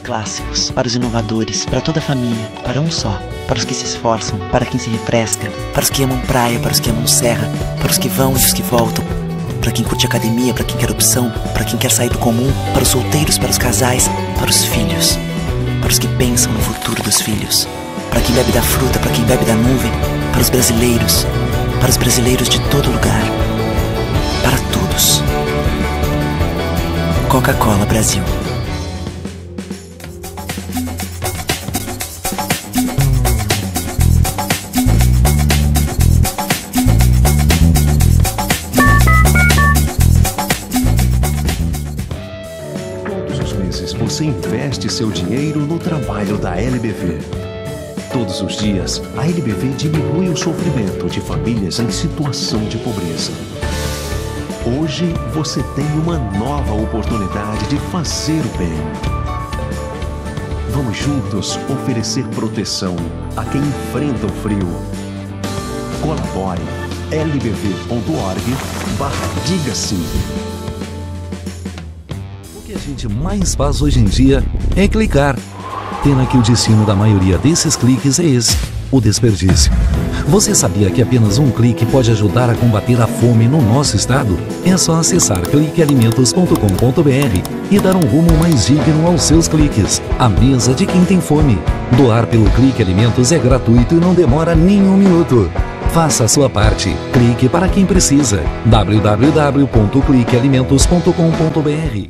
os clássicos, para os inovadores, para toda a família, para um só, para os que se esforçam, para quem se refresca, para os que amam praia, para os que amam serra, para os que vão e os que voltam, para quem curte academia, para quem quer opção, para quem quer sair do comum, para os solteiros, para os casais, para os filhos, para os que pensam no futuro dos filhos, para quem bebe da fruta, para quem bebe da nuvem, para os brasileiros de todo lugar, para todos. Coca-Cola Brasil. Todos os meses você investe seu dinheiro no trabalho da LBV. Todos os dias, a LBV diminui o sofrimento de famílias em situação de pobreza. Hoje, você tem uma nova oportunidade de fazer o bem. Vamos juntos oferecer proteção a quem enfrenta o frio. Colabore. lbv.org/diga sim. O que a gente mais faz hoje em dia é clicar. Pena que o destino da maioria desses cliques é esse, o desperdício. Você sabia que apenas um clique pode ajudar a combater a fome no nosso estado? É só acessar cliquealimentos.com.br e dar um rumo mais digno aos seus cliques. A mesa de quem tem fome. Doar pelo Clique Alimentos é gratuito e não demora nem um minuto. Faça a sua parte. Clique para quem precisa. www.cliquealimentos.com.br.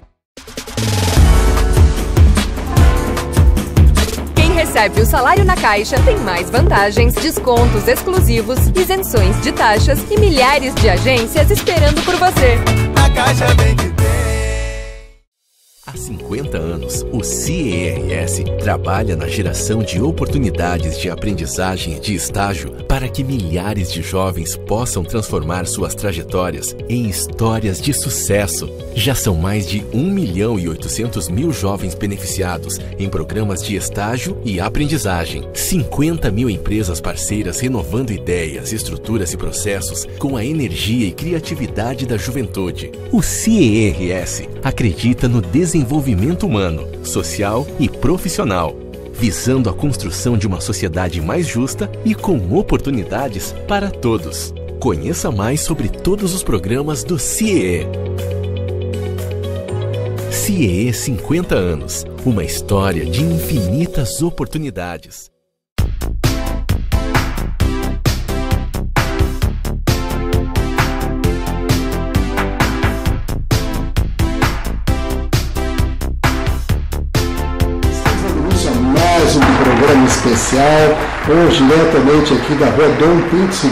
Recebe o salário na Caixa, tem mais vantagens, descontos exclusivos, isenções de taxas e milhares de agências esperando por você. A Caixa vem que tem. Há 50 anos, o CIERS trabalha na geração de oportunidades de aprendizagem e de estágio para que milhares de jovens possam transformar suas trajetórias em histórias de sucesso. Já são mais de 1.800.000 jovens beneficiados em programas de estágio e aprendizagem. 50 mil empresas parceiras renovando ideias, estruturas e processos com a energia e criatividade da juventude. O CIERS acredita no desenvolvimento humano, social e profissional, visando a construção de uma sociedade mais justa e com oportunidades para todos. Conheça mais sobre todos os programas do CIE. CIE 50 anos, uma história de infinitas oportunidades. Mais um programa especial, hoje diretamente aqui da rua Dom Pedro II,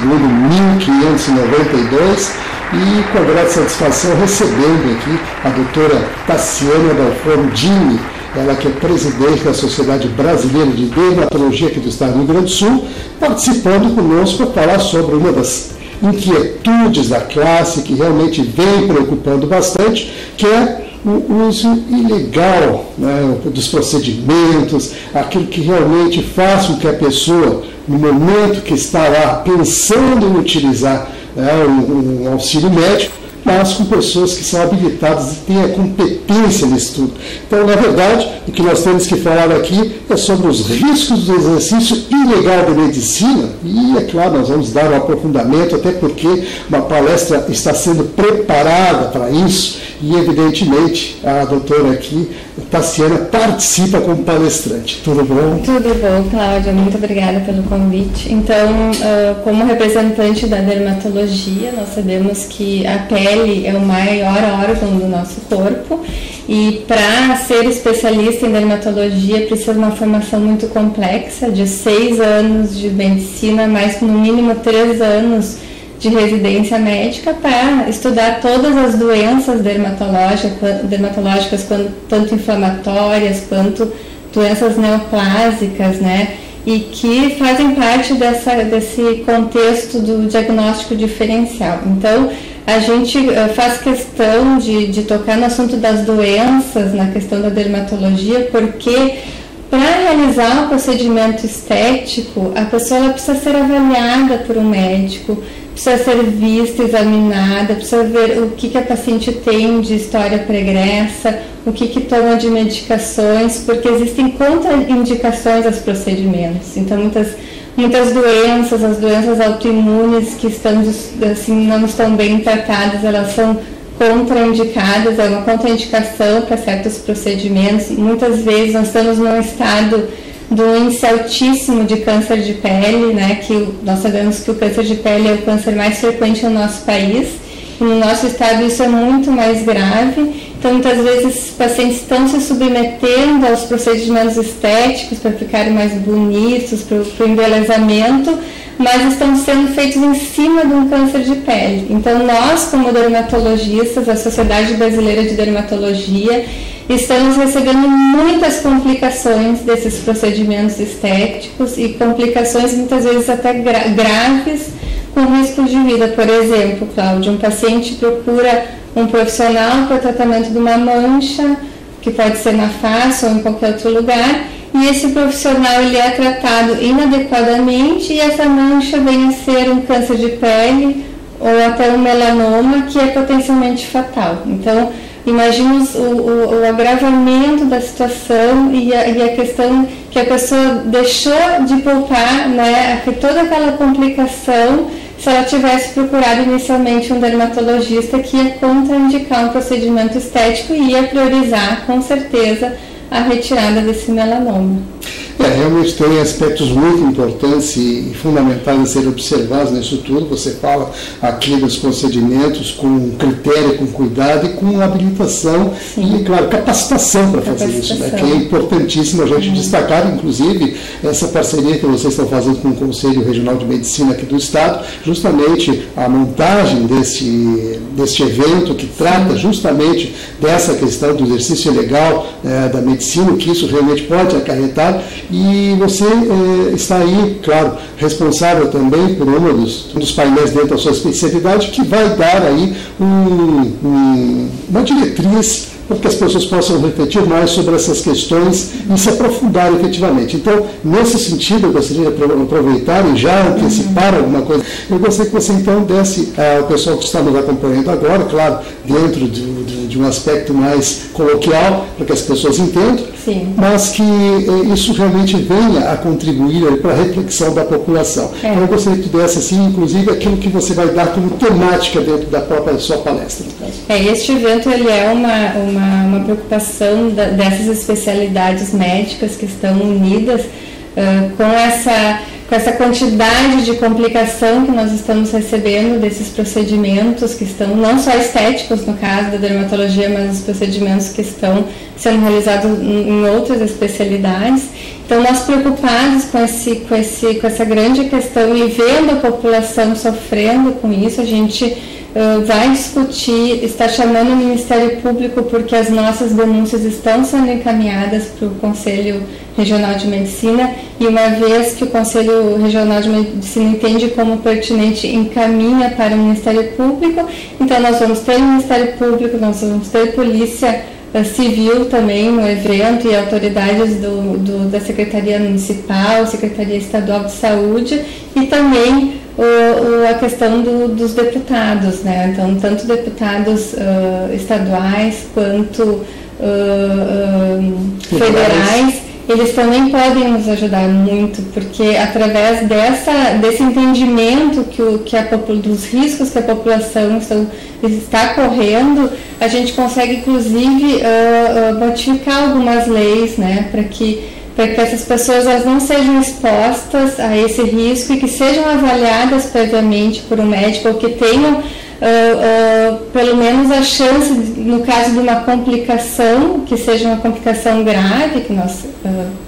1592, e com a grande satisfação recebendo aqui a doutora Tassiana Dalfordini, ela que é presidente da Sociedade Brasileira de Dermatologia aqui do Estado do Rio Grande do Sul, participando conosco para falar sobre uma das inquietudes da classe que realmente vem preocupando bastante, que é o uso ilegal, né, dos procedimentos, aquilo que realmente faz com que a pessoa, no momento que está lá pensando em utilizar, né, um auxílio médico, mas com pessoas que são habilitadas e têm a competência nisso tudo. Então, na verdade, o que nós temos que falar aqui é sobre os riscos do exercício ilegal da medicina, e, é claro, nós vamos dar um aprofundamento, até porque uma palestra está sendo preparada para isso, e, evidentemente, a doutora aqui, Tassiana, participa como palestrante. Tudo bom? Tudo bom, Cláudia. Muito obrigada pelo convite. Então, como representante da dermatologia, nós sabemos que a pele é o maior órgão do nosso corpo e para ser especialista em dermatologia precisa de uma formação muito complexa, de 6 anos de medicina, mais no mínimo 3 anos de residência médica para estudar todas as doenças dermatológicas, tanto inflamatórias quanto doenças neoplásicas, né? E que fazem parte desse contexto do diagnóstico diferencial. Então, a gente faz questão de tocar no assunto das doenças, na questão da dermatologia, porque para realizar o procedimento estético, a pessoa ela precisa ser avaliada por um médico, precisa ser vista, examinada, precisa ver o que a paciente tem de história pregressa, o que toma de medicações, porque existem contraindicações aos procedimentos. Então, muitas doenças, as doenças autoimunes que estão, assim, não estão bem tratadas, elas são contraindicadas, é uma contraindicação para certos procedimentos. Muitas vezes nós estamos num estado do índice altíssimo de câncer de pele, né, que nós sabemos que o câncer de pele é o câncer mais frequente no nosso país, e no nosso estado isso é muito mais grave. Então, muitas vezes, os pacientes estão se submetendo aos procedimentos estéticos para ficarem mais bonitos, para o embelezamento, mas estão sendo feitos em cima de um câncer de pele. Então, nós, como dermatologistas, a Sociedade Brasileira de Dermatologia, estamos recebendo muitas complicações desses procedimentos estéticos e complicações muitas vezes até graves, com risco de vida. Por exemplo, Cláudia, um paciente procura um profissional para o tratamento de uma mancha, que pode ser na face ou em qualquer outro lugar, e esse profissional ele é tratado inadequadamente e essa mancha vem a ser um câncer de pele ou até um melanoma, que é potencialmente fatal. Então, imagina o agravamento da situação e a questão que a pessoa deixou de poupar, né, toda aquela complicação, se ela tivesse procurado inicialmente um dermatologista que ia contraindicar um procedimento estético e ia priorizar, com certeza, a retirada desse melanoma. Realmente tem aspectos muito importantes e fundamentais a serem observados nisso tudo. Você fala aqui dos procedimentos com critério, com cuidado e com habilitação. Sim. E, claro, capacitação para fazer isso, né? Que é importantíssimo a gente destacar, inclusive, essa parceria que vocês estão fazendo com o Conselho Regional de Medicina aqui do Estado, justamente a montagem deste evento que trata justamente dessa questão do exercício legal da medicina, que isso realmente pode acarretar. E você está aí, claro, responsável também por um dos painéis dentro da sua especialidade, que vai dar aí uma diretriz para que as pessoas possam refletir mais sobre essas questões e se aprofundar efetivamente. Então, nesse sentido, eu gostaria de aproveitar e já antecipar alguma coisa. Eu gostaria que você, então, desse ao pessoal que está nos acompanhando agora, claro, dentro de um aspecto mais coloquial, para que as pessoas entendam, sim, mas que isso realmente venha a contribuir para a reflexão da população. Então, eu gostaria que tu desse, assim, inclusive, aquilo que você vai dar como temática dentro da própria sua palestra. Este evento ele é uma preocupação dessas especialidades médicas que estão unidas com essa quantidade de complicação que nós estamos recebendo desses procedimentos que estão, não só estéticos no caso da dermatologia, mas os procedimentos que estão sendo realizados em outras especialidades. Então, nós preocupados com essa grande questão e vendo a população sofrendo com isso, a gente vai discutir, está chamando o Ministério Público porque as nossas denúncias estão sendo encaminhadas para o Conselho Regional de Medicina e uma vez que o Conselho Regional de Medicina entende como pertinente, encaminha para o Ministério Público. Então nós vamos ter o Ministério Público, nós vamos ter Polícia Civil também no evento e autoridades da Secretaria Municipal, Secretaria Estadual de Saúde e também a questão dos deputados, né? Então, tanto deputados estaduais quanto federais, eles também podem nos ajudar muito, porque através desse entendimento dos riscos que a população está correndo, a gente consegue, inclusive, modificar algumas leis, né, para que essas pessoas elas não sejam expostas a esse risco e que sejam avaliadas previamente por um médico ou que tenham pelo menos a chance, no caso de uma complicação, que seja uma complicação grave que nós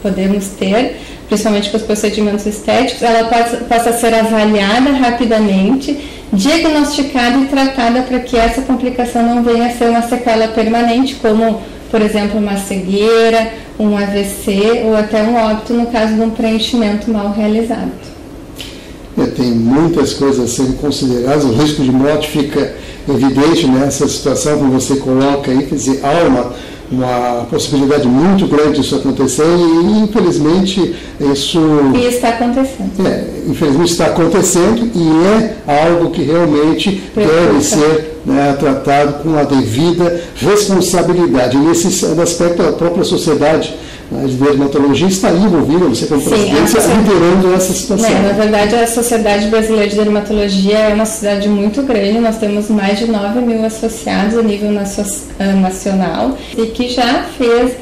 podemos ter, principalmente com os procedimentos estéticos, ela possa ser avaliada rapidamente, diagnosticada e tratada para que essa complicação não venha a ser uma sequela permanente, como, por exemplo, uma cegueira, um AVC ou até um óbito no caso de um preenchimento mal realizado. Tem muitas coisas a serem consideradas, o risco de morte fica evidente nessa situação que você coloca aí, quer dizer, há uma possibilidade muito grande disso acontecer e, infelizmente, isso... E está acontecendo. Infelizmente está acontecendo e é algo que realmente deve ser, né, tratado com a devida responsabilidade. E nesse aspecto, a própria sociedade, né, de dermatologia está envolvida, você como presidência, liderando essa situação. Na verdade, a Sociedade Brasileira de Dermatologia é uma sociedade muito grande, nós temos mais de 9.000 associados a nível nacional e que já fez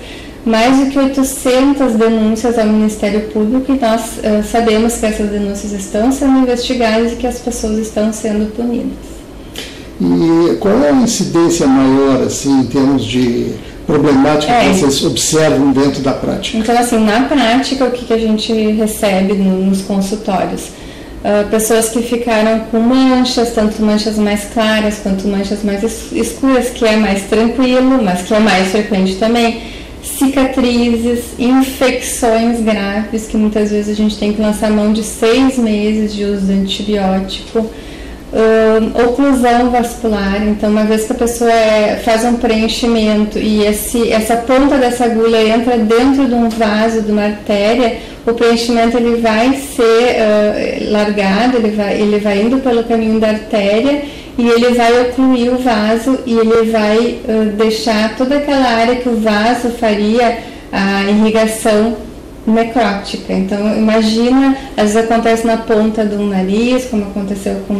mais de que 800 denúncias ao Ministério Público e nós sabemos que essas denúncias estão sendo investigadas e que as pessoas estão sendo punidas. E qual é a incidência maior, assim, em termos de problemática que vocês observam dentro da prática? Então, assim, na prática, o que a gente recebe nos consultórios? Pessoas que ficaram com manchas, tanto manchas mais claras quanto manchas mais escuras, que é mais tranquilo, mas que é mais frequente também. Cicatrizes, infecções graves, que muitas vezes a gente tem que lançar mão de 6 meses de uso de antibiótico. Oclusão vascular, então uma vez que a pessoa faz um preenchimento e essa ponta dessa agulha entra dentro de um vaso, de uma artéria, o preenchimento ele vai ser largado, ele vai indo pelo caminho da artéria e ele vai ocluir o vaso e ele vai deixar toda aquela área que o vaso faria a irrigação necrótica. Então imagina, às vezes acontece na ponta do nariz, como aconteceu com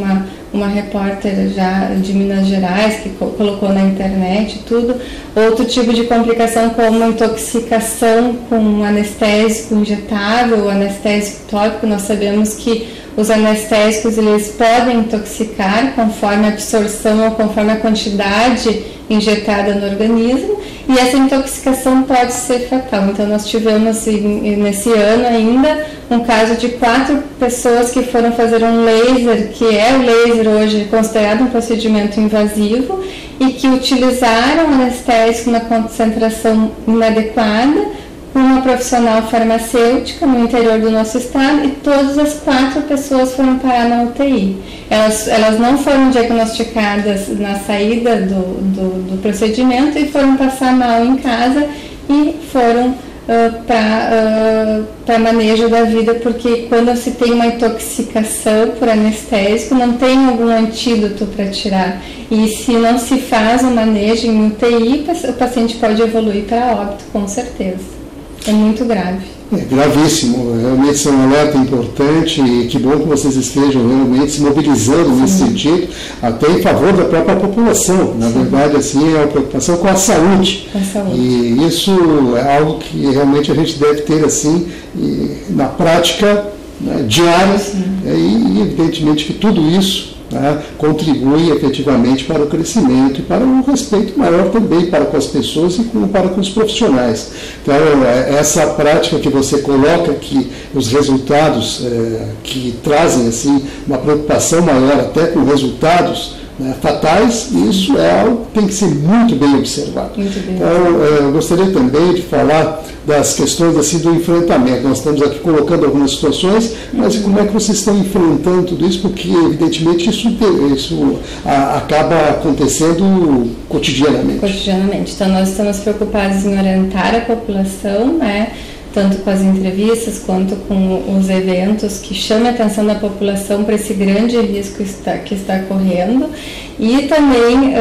uma repórter já de Minas Gerais que colocou na internet tudo, outro tipo de complicação como intoxicação com anestésico injetável, anestésico tópico. Nós sabemos que os anestésicos eles podem intoxicar conforme a absorção ou conforme a quantidade injetada no organismo, e essa intoxicação pode ser fatal. Então nós tivemos nesse ano ainda um caso de 4 pessoas que foram fazer um laser, que é o laser hoje considerado um procedimento invasivo, e que utilizaram anestésico na concentração inadequada com uma profissional farmacêutica no interior do nosso estado, e todas as 4 pessoas foram parar na UTI. Elas não foram diagnosticadas na saída do procedimento e foram passar mal em casa e foram para manejo da vida, porque quando se tem uma intoxicação por anestésico, não tem algum antídoto para tirar. E se não se faz o manejo em UTI, o paciente pode evoluir para óbito, com certeza. É muito grave. É gravíssimo, realmente isso é um alerta importante e que bom que vocês estejam realmente se mobilizando nesse sentido, até em favor da própria população. Na verdade, assim, é uma preocupação com a saúde. Com a saúde. E isso é algo que realmente a gente deve ter, assim, na prática, né, diária, e evidentemente que tudo isso, né, contribui efetivamente para o crescimento e para um respeito maior também para com as pessoas e para com os profissionais. Então, essa prática que você coloca aqui, os resultados que trazem assim, uma preocupação maior até com resultados, né, fatais, isso é algo que tem que ser muito bem observado. Muito bem. Então, eu gostaria também de falar das questões assim, do enfrentamento. Nós estamos aqui colocando algumas situações, mas como é que vocês estão enfrentando tudo isso? Porque, evidentemente, isso acaba acontecendo cotidianamente. Cotidianamente. Então, nós estamos preocupados em orientar a população, né, tanto com as entrevistas quanto com os eventos que chamam a atenção da população para esse grande risco que está correndo, e também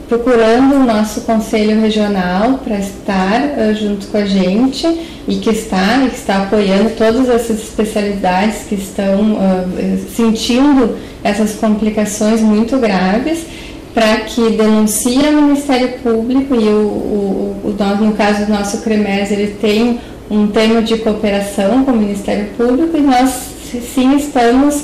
procurando o nosso Conselho Regional para estar junto com a gente e que está apoiando todas essas especialidades que estão sentindo essas complicações muito graves, para que denuncie ao Ministério Público, e no caso do nosso CREMERS, ele tem um termo de cooperação com o Ministério Público, e nós sim estamos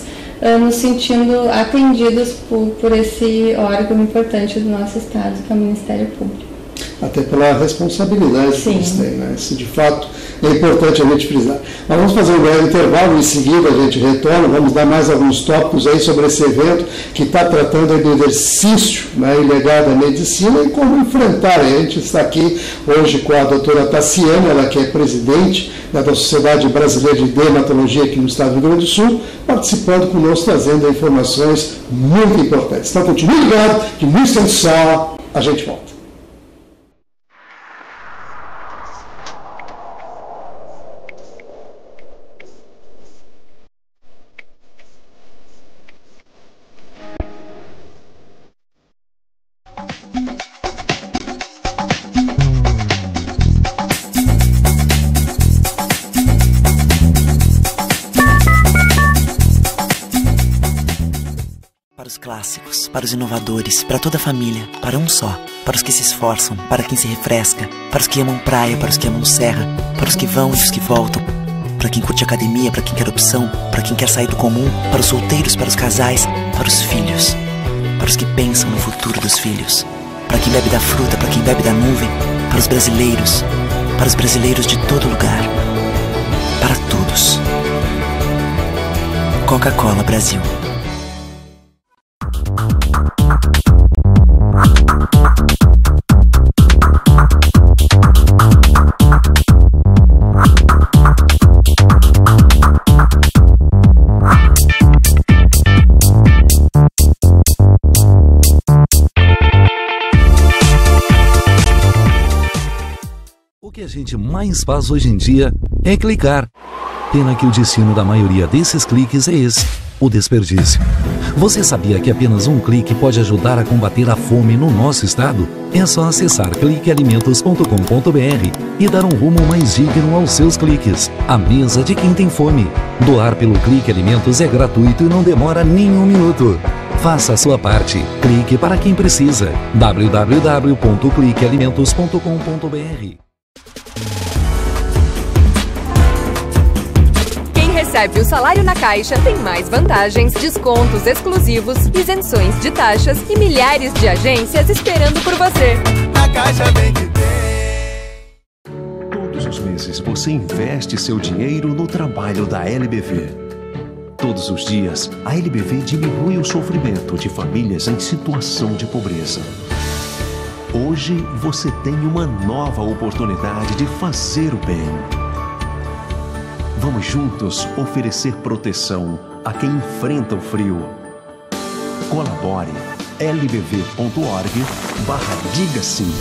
nos sentindo atendidos por esse órgão importante do nosso Estado, que é o Ministério Público. Até pela responsabilidade que eles têm, né? Isso de fato é importante a gente frisar. Nós vamos fazer um breve intervalo, em seguida a gente retorna, vamos dar mais alguns tópicos aí sobre esse evento que está tratando aí do exercício, né, ilegal da medicina e como enfrentar. A gente está aqui hoje com a doutora Tassiana, ela que é presidente da Sociedade Brasileira de Dermatologia aqui no estado do Rio Grande do Sul, participando conosco, trazendo informações muito importantes. Então continue ligado, que no instante só a gente volta. Para os clássicos, para os inovadores, para toda a família, para um só. Para os que se esforçam, para quem se refresca, para os que amam praia, para os que amam serra, para os que vão e os que voltam, para quem curte academia, para quem quer opção, para quem quer sair do comum, para os solteiros, para os casais, para os filhos, para os que pensam no futuro dos filhos, para quem bebe da fruta, para quem bebe da nuvem, para os brasileiros de todo lugar, para todos. Coca-Cola Brasil. O que a gente mais faz hoje em dia é clicar. Pena que o destino da maioria desses cliques é esse, o desperdício. Você sabia que apenas um clique pode ajudar a combater a fome no nosso estado? É só acessar cliquealimentos.com.br e dar um rumo mais digno aos seus cliques. A mesa de quem tem fome. Doar pelo Clique Alimentos é gratuito e não demora nem um minuto. Faça a sua parte. Clique para quem precisa. www.cliquealimentos.com.br. Recebe o salário na Caixa, tem mais vantagens, descontos exclusivos, isenções de taxas e milhares de agências esperando por você. Na Caixa Bem que tem. Todos os meses você investe seu dinheiro no trabalho da LBV. Todos os dias, a LBV diminui o sofrimento de famílias em situação de pobreza. Hoje você tem uma nova oportunidade de fazer o bem. Vamos juntos oferecer proteção a quem enfrenta o frio. Colabore lbv.org/diga sim.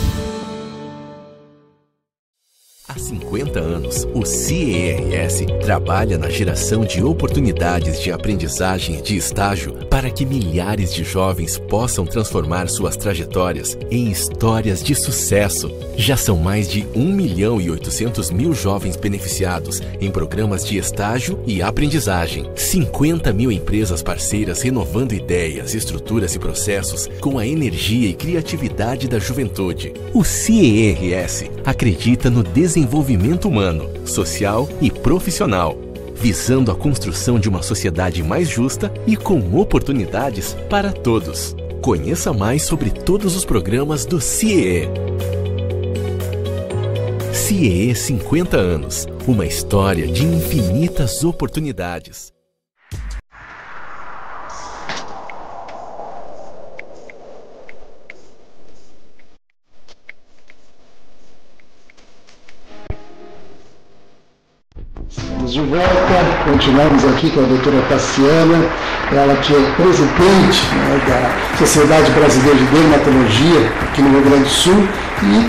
Há 50 anos, o CIERS trabalha na geração de oportunidades de aprendizagem e de estágio para que milhares de jovens possam transformar suas trajetórias em histórias de sucesso. Já são mais de 1.800.000 jovens beneficiados em programas de estágio e aprendizagem. 50 mil empresas parceiras renovando ideias, estruturas e processos com a energia e criatividade da juventude. O CIERS acredita no desenvolvimento humano, social e profissional, visando a construção de uma sociedade mais justa e com oportunidades para todos. Conheça mais sobre todos os programas do CIE. CIE 50 anos, uma história de infinitas oportunidades. De volta, continuamos aqui com a doutora Tassiana, ela que é presidente, né, da Sociedade Brasileira de Dermatologia aqui no Rio Grande do Sul e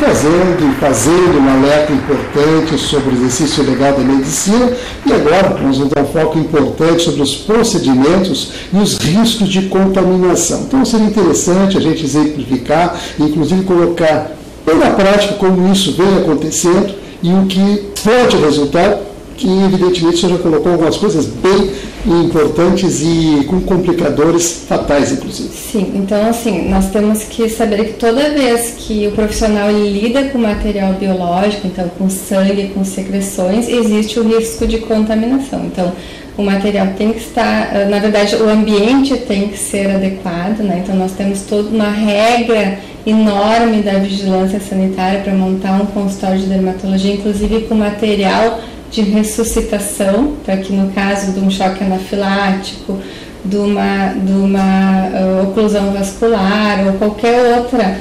fazendo um alerta importante sobre o exercício legal da medicina. E agora nós vamos dar um foco importante sobre os procedimentos e os riscos de contaminação. Então seria interessante a gente exemplificar, inclusive colocar na prática como isso vem acontecendo e o que pode resultar, que evidentemente o senhor já colocou algumas coisas bem importantes e com complicadores fatais, inclusive. Sim, então assim, nós temos que saber que toda vez que o profissional lida com material biológico, então com sangue, com secreções, existe o risco de contaminação. Então, o material tem que estar, na verdade, o ambiente tem que ser adequado, né? Então nós temos toda uma regra enorme da vigilância sanitária para montar um consultório de dermatologia, inclusive com material de ressuscitação, para que no caso de um choque anafilático, de uma oclusão vascular ou qualquer outra,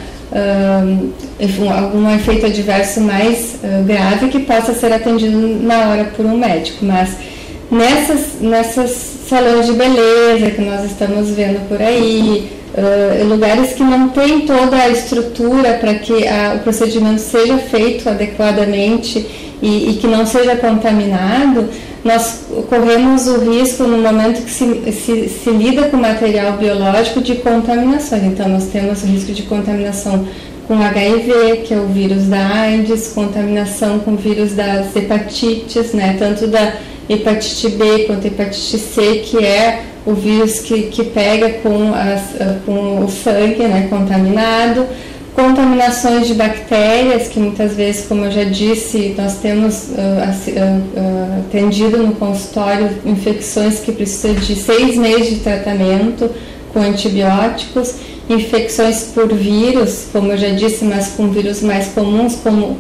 algum efeito adverso mais grave que possa ser atendido na hora por um médico. Mas nessas salões de beleza que nós estamos vendo por aí, lugares que não tem toda a estrutura para que o procedimento seja feito adequadamente e que não seja contaminado, nós corremos o risco no momento que se lida com material biológico de contaminações. Então nós temos o risco de contaminação com HIV, que é o vírus da AIDS, contaminação com o vírus das hepatites, né, tanto da hepatite B quanto hepatite C, que é o vírus que pega com o sangue, né, contaminado, contaminações de bactérias, que muitas vezes, como eu já disse, nós temos atendido no consultório infecções que precisam de 6 meses de tratamento com antibióticos, infecções por vírus, como eu já disse, mas com vírus mais comuns,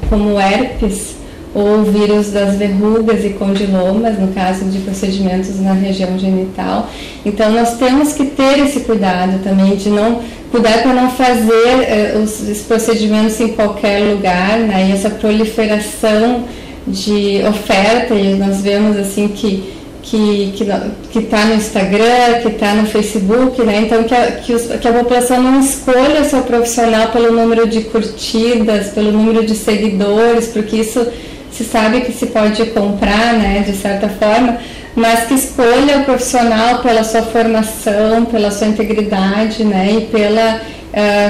como herpes, ou vírus das verrugas e condilomas, no caso de procedimentos na região genital. Então, nós temos que ter esse cuidado também, de não cuidar para não fazer os procedimentos em qualquer lugar, né? E essa proliferação de oferta, e nós vemos assim que está no Instagram, que está no Facebook, né? Então que a população não escolha o seu profissional pelo número de curtidas, pelo número de seguidores, porque isso se sabe que se pode comprar, né, de certa forma, mas que escolha o profissional pela sua formação, pela sua integridade, né, e pela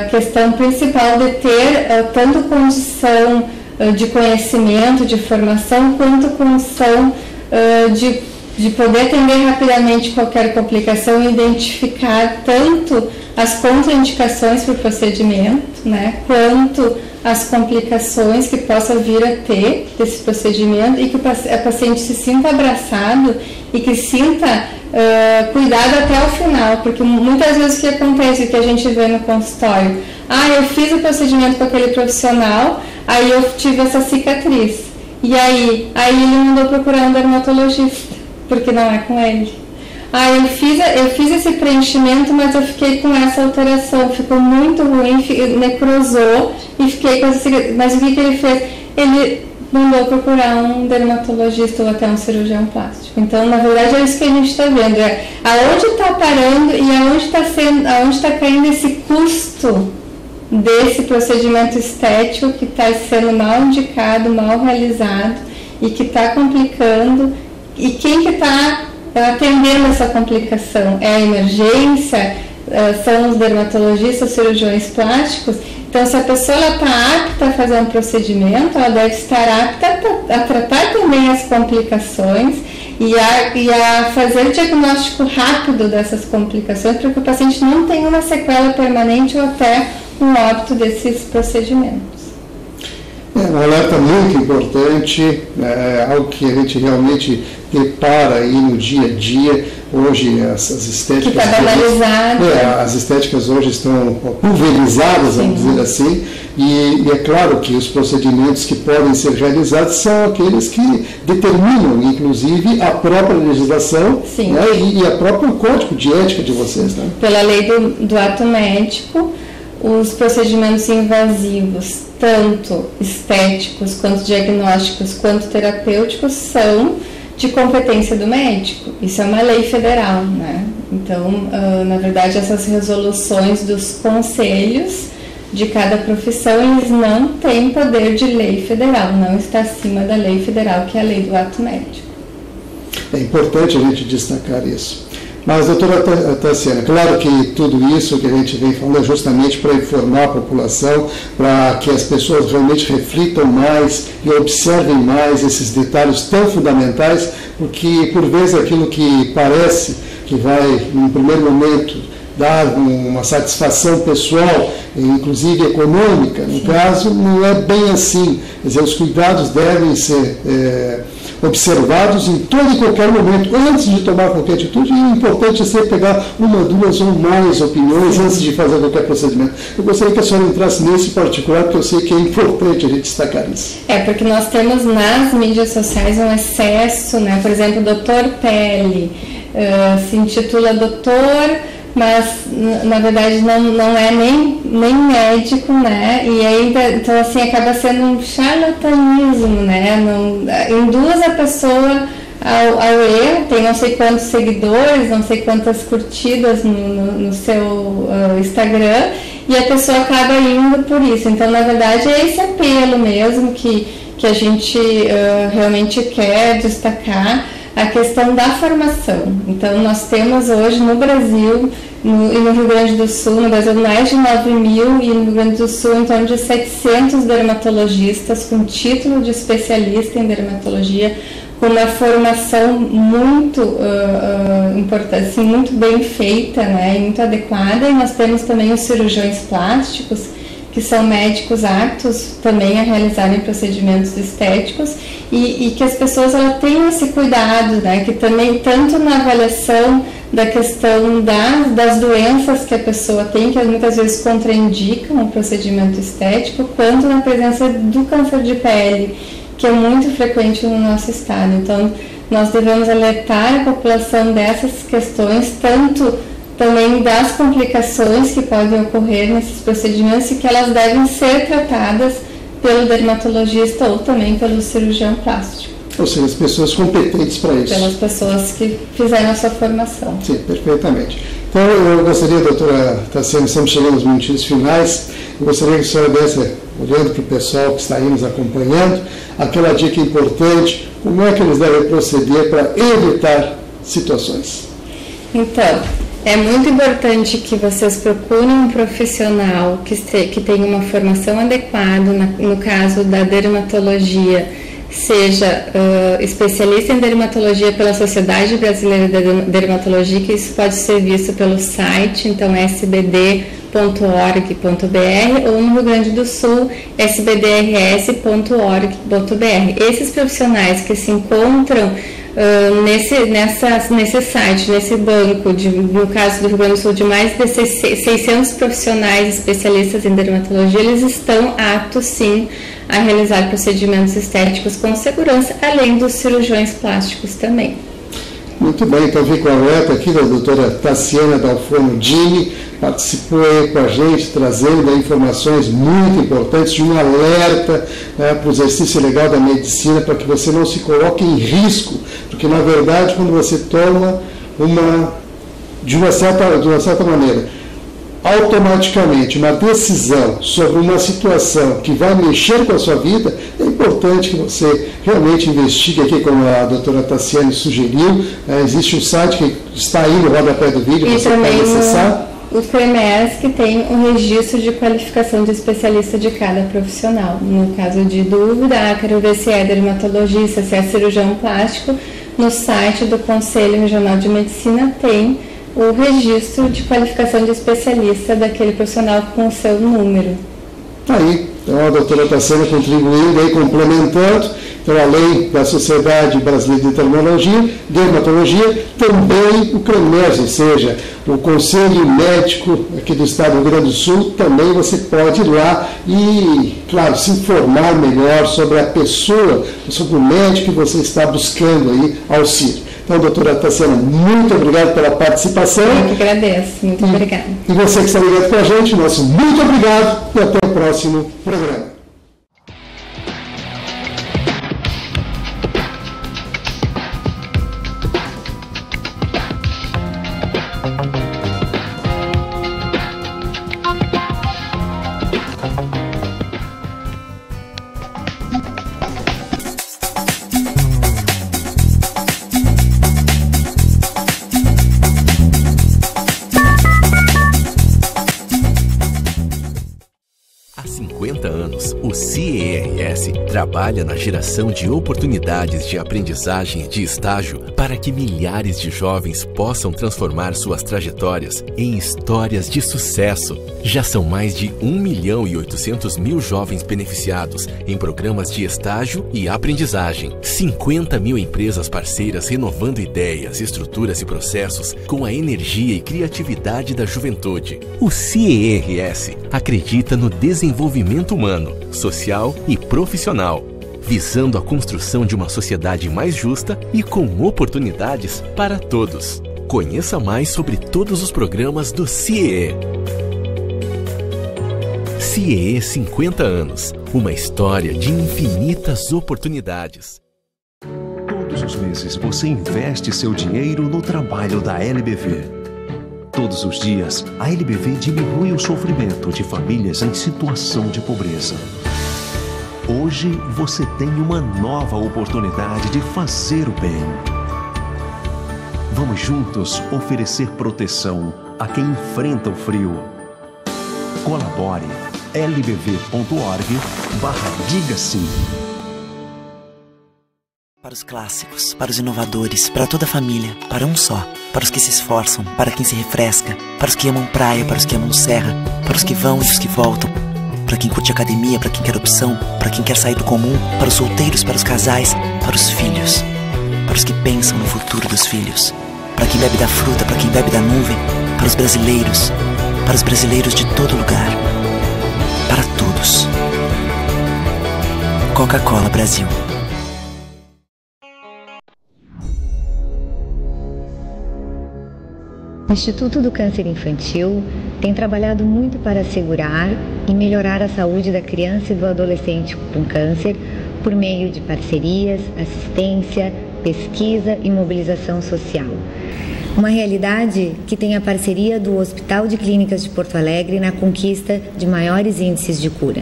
questão principal de ter tanto condição de conhecimento, de formação, quanto condição de poder atender rapidamente qualquer complicação e identificar tanto as contraindicações para o procedimento, né, quanto as complicações que possa vir a ter desse procedimento, e que o paciente se sinta abraçado e que sinta cuidado até o final, porque muitas vezes o que acontece, o que a gente vê no consultório, eu fiz o procedimento com aquele profissional, aí eu tive essa cicatriz, e aí ele mandou procurar um dermatologista, porque não é com ele. Eu fiz esse preenchimento, mas eu fiquei com essa alteração, ficou muito ruim, necrosou e fiquei com essa... Mas o que ele fez? Ele mandou procurar um dermatologista ou até um cirurgião plástico. Então, na verdade, é isso que a gente está vendo, aonde está parando e aonde está caindo esse custo desse procedimento estético que está sendo mal indicado, mal realizado e que está complicando, e quem que está atendendo essa complicação? É a emergência? São os dermatologistas, cirurgiões plásticos? Então, se a pessoa está apta a fazer um procedimento, ela deve estar apta a tratar também as complicações e a fazer o diagnóstico rápido dessas complicações, para que o paciente não tenha uma sequela permanente ou até um óbito desses procedimentos. Um alerta muito importante, algo que a gente realmente depara aí no dia a dia. Hoje as estéticas... Que está banalizado. As estéticas hoje estão pulverizadas, vamos dizer assim, e é claro que os procedimentos que podem ser realizados são aqueles que determinam, inclusive, a própria legislação, né, e a próprio código de ética de vocês. Né? Pela lei do ato médico, os procedimentos invasivos, tanto estéticos, quanto diagnósticos, quanto terapêuticos, são de competência do médico. Isso é uma lei federal, né? Então, na verdade, essas resoluções dos conselhos de cada profissão, eles não têm poder de lei federal, não está acima da lei federal, que é a lei do ato médico. É importante a gente destacar isso. Mas, doutora Tassiana, claro que tudo isso que a gente vem falando é justamente para informar a população, para que as pessoas realmente reflitam mais e observem mais esses detalhes tão fundamentais, porque, por vezes, aquilo que parece que vai, num primeiro momento, dar uma satisfação pessoal, inclusive econômica, no caso, não é bem assim. Quer dizer, os cuidados devem ser observados em todo e qualquer momento, antes de tomar qualquer atitude, e o importante é sempre pegar uma, duas ou mais opiniões antes de fazer qualquer procedimento. Eu gostaria que a senhora entrasse nesse particular, porque eu sei que é importante a gente destacar isso. Porque nós temos nas mídias sociais um excesso, né? Por exemplo, o Dr. Pele se intitula doutor, mas na verdade não é nem médico, né? E ainda, então assim, acaba sendo um charlatanismo, né? Induz a pessoa ao erro, tem não sei quantos seguidores, não sei quantas curtidas no seu Instagram, e a pessoa acaba indo por isso. Então, na verdade, é esse apelo mesmo que a gente realmente quer destacar, a questão da formação. Então, nós temos hoje no Brasil e no Rio Grande do Sul, no Brasil, mais de 9.000, e no Rio Grande do Sul, em torno de 700 dermatologistas com título de especialista em dermatologia, com uma formação muito importante, assim, muito bem feita, né, e muito adequada. E nós temos também os cirurgiões plásticos, que são médicos aptos também a realizarem procedimentos estéticos, e que as pessoas tenham esse cuidado, né, que também, tanto na avaliação da questão das doenças que a pessoa tem, que muitas vezes contraindicam o procedimento estético, quanto na presença do câncer de pele, que é muito frequente no nosso estado. Então, nós devemos alertar a população dessas questões, tanto também das complicações que podem ocorrer nesses procedimentos, e que elas devem ser tratadas pelo dermatologista ou também pelo cirurgião plástico. Ou seja, as pessoas competentes para isso. Pelas pessoas que fizeram a sua formação. Sim, perfeitamente. Então, eu gostaria, doutora Tassiane, estamos chegando aos minutinhos finais, eu gostaria que a senhora desse, olhando para o pessoal que está aí nos acompanhando, aquela dica importante, como é que eles devem proceder para evitar situações? Então, é muito importante que vocês procurem um profissional que tenha uma formação adequada, no caso da dermatologia, seja especialista em dermatologia pela Sociedade Brasileira de Dermatologia, que isso pode ser visto pelo site, então sbd.org.br, ou no Rio Grande do Sul, sbdrs.org.br. Esses profissionais que se encontram nesse site, nesse banco, no caso do Rio Grande do Sul, de mais de 600 profissionais especialistas em dermatologia, eles estão aptos, sim, a realizar procedimentos estéticos com segurança, além dos cirurgiões plásticos também. Muito bem, então fico alerta aqui da doutora Tassiane Dalforno Dini, participou aí com a gente, trazendo informações muito importantes, de um alerta para o exercício legal da medicina, para que você não se coloque em risco, porque na verdade quando você toma de uma certa maneira, automaticamente uma decisão sobre uma situação que vai mexer com a sua vida, é importante que você realmente investigue aqui, como a doutora Tassiane sugeriu. Existe um site que está aí no rodapé do vídeo, e você pode acessar. O FEMERS, que tem um registro de qualificação de especialista de cada profissional. No caso de dúvida, quero ver se é dermatologista, se é cirurgião plástico, no site do Conselho Regional de Medicina tem o registro de qualificação de especialista daquele profissional com o seu número. Aí, então a doutora Tassiane contribuindo aí, complementando. Então, além da Sociedade Brasileira de Dermatologia, também o CREMERS, ou seja, o Conselho Médico aqui do Estado do Rio Grande do Sul, também você pode ir lá e, claro, se informar melhor sobre a pessoa, sobre o médico que você está buscando aí auxílio. Então, doutora Tassiane, muito obrigado pela participação. Eu que agradeço, muito obrigada. E você que está ligado com a gente, nosso muito obrigado e até o próximo programa. O CERS trabalha na geração de oportunidades de aprendizagem e de estágio para que milhares de jovens possam transformar suas trajetórias em histórias de sucesso. Já são mais de 1.800.000 jovens beneficiados em programas de estágio e aprendizagem. 50.000 empresas parceiras renovando ideias, estruturas e processos com a energia e criatividade da juventude. O CERS acredita no desenvolvimento humano, social e profissional, visando a construção de uma sociedade mais justa e com oportunidades para todos. Conheça mais sobre todos os programas do CIEE. CIEE 50 anos, uma história de infinitas oportunidades. Todos os meses você investe seu dinheiro no trabalho da LBV. Todos os dias, a LBV diminui o sofrimento de famílias em situação de pobreza. Hoje, você tem uma nova oportunidade de fazer o bem. Vamos juntos oferecer proteção a quem enfrenta o frio. Colabore lbv.org/diga sim. Para os clássicos, para os inovadores, para toda a família, para um só. Para os que se esforçam, para quem se refresca, para os que amam praia, para os que amam serra, para os que vão e os que voltam, para quem curte academia, para quem quer opção, para quem quer sair do comum, para os solteiros, para os casais, para os filhos, para os que pensam no futuro dos filhos, para quem bebe da fruta, para quem bebe da nuvem, para os brasileiros de todo lugar, para todos. Coca-Cola Brasil. O Instituto do Câncer Infantil tem trabalhado muito para assegurar e melhorar a saúde da criança e do adolescente com câncer por meio de parcerias, assistência, pesquisa e mobilização social. Uma realidade que tem a parceria do Hospital de Clínicas de Porto Alegre na conquista de maiores índices de cura.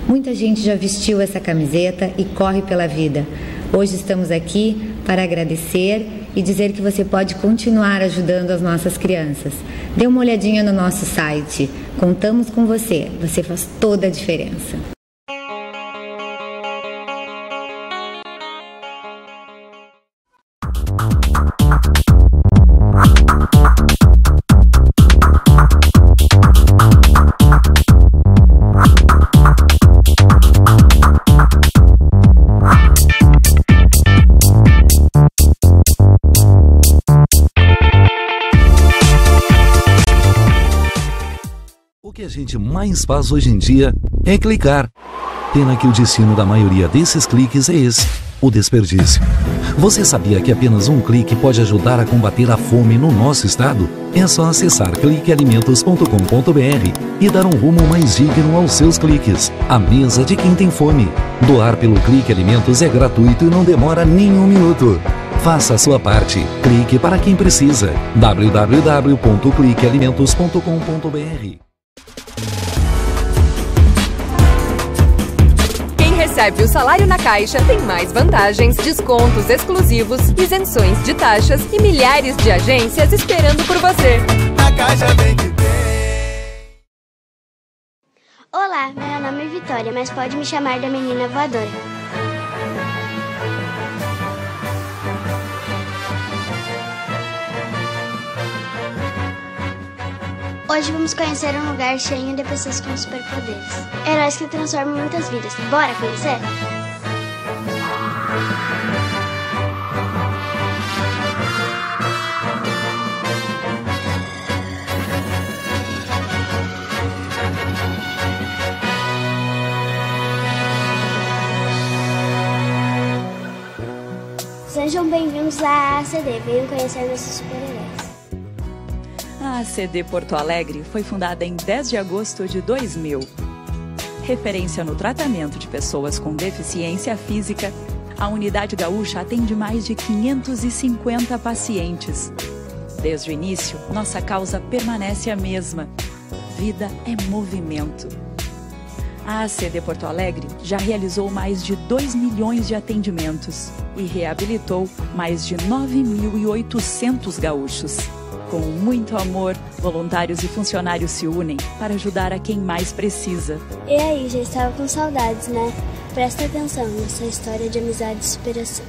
Muita gente já vestiu essa camiseta e corre pela vida. Hoje estamos aqui para agradecer e dizer que você pode continuar ajudando as nossas crianças. Dê uma olhadinha no nosso site. Contamos com você. Você faz toda a diferença. O que a gente mais faz hoje em dia é clicar. Pena que o destino da maioria desses cliques é esse, o desperdício. Você sabia que apenas um clique pode ajudar a combater a fome no nosso estado? É só acessar cliquealimentos.com.br e dar um rumo mais digno aos seus cliques. A mesa de quem tem fome. Doar pelo Clique Alimentos é gratuito e não demora nem um minuto. Faça a sua parte. Clique para quem precisa. www.cliquealimentos.com.br. Recebe o salário na Caixa, tem mais vantagens, descontos exclusivos, isenções de taxas e milhares de agências esperando por você. A Caixa vem que tem. Olá, meu nome é Vitória, mas pode me chamar da menina voadora. Hoje vamos conhecer um lugar cheio de pessoas com superpoderes. Heróis que transformam muitas vidas. Bora conhecer? Sejam bem-vindos à ACD. Venham conhecer nossos super-heróis. A ACD Porto Alegre foi fundada em 10 de agosto de 2000. Referência no tratamento de pessoas com deficiência física, a Unidade Gaúcha atende mais de 550 pacientes. Desde o início, nossa causa permanece a mesma. Vida é movimento. A ACD Porto Alegre já realizou mais de 2 milhões de atendimentos e reabilitou mais de 9.800 gaúchos. Com muito amor, voluntários e funcionários se unem para ajudar a quem mais precisa. E aí, já estava com saudades, né? Presta atenção nessa história de amizade e superação.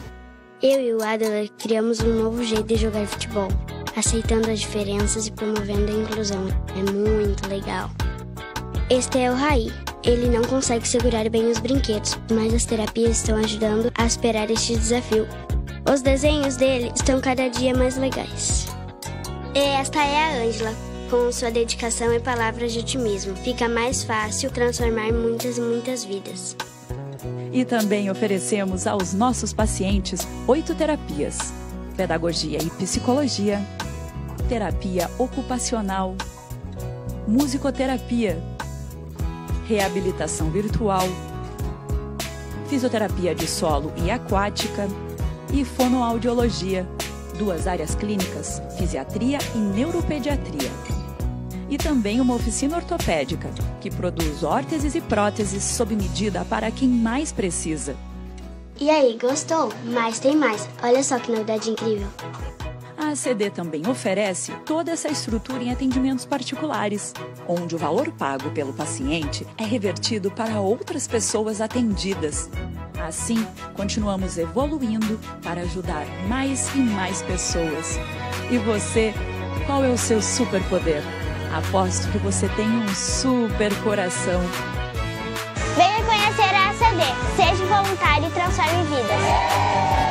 Eu e o Adler criamos um novo jeito de jogar futebol, aceitando as diferenças e promovendo a inclusão. É muito legal. Este é o Raí. Ele não consegue segurar bem os brinquedos, mas as terapias estão ajudando a superar este desafio. Os desenhos dele estão cada dia mais legais. E esta é a Ângela. Com sua dedicação e palavras de otimismo, fica mais fácil transformar muitas e muitas vidas. E também oferecemos aos nossos pacientes 8 terapias: pedagogia e psicologia, terapia ocupacional, musicoterapia, reabilitação virtual, fisioterapia de solo e aquática e fonoaudiologia. 2 áreas clínicas, fisiatria e neuropediatria. E também uma oficina ortopédica, que produz órteses e próteses sob medida para quem mais precisa. E aí, gostou? Mas tem mais. Olha só que novidade incrível. A ACD também oferece toda essa estrutura em atendimentos particulares, onde o valor pago pelo paciente é revertido para outras pessoas atendidas. Assim, continuamos evoluindo para ajudar mais e mais pessoas. E você, qual é o seu superpoder? Aposto que você tem um super coração. Venha conhecer a ACD. Seja voluntário e transforme vidas.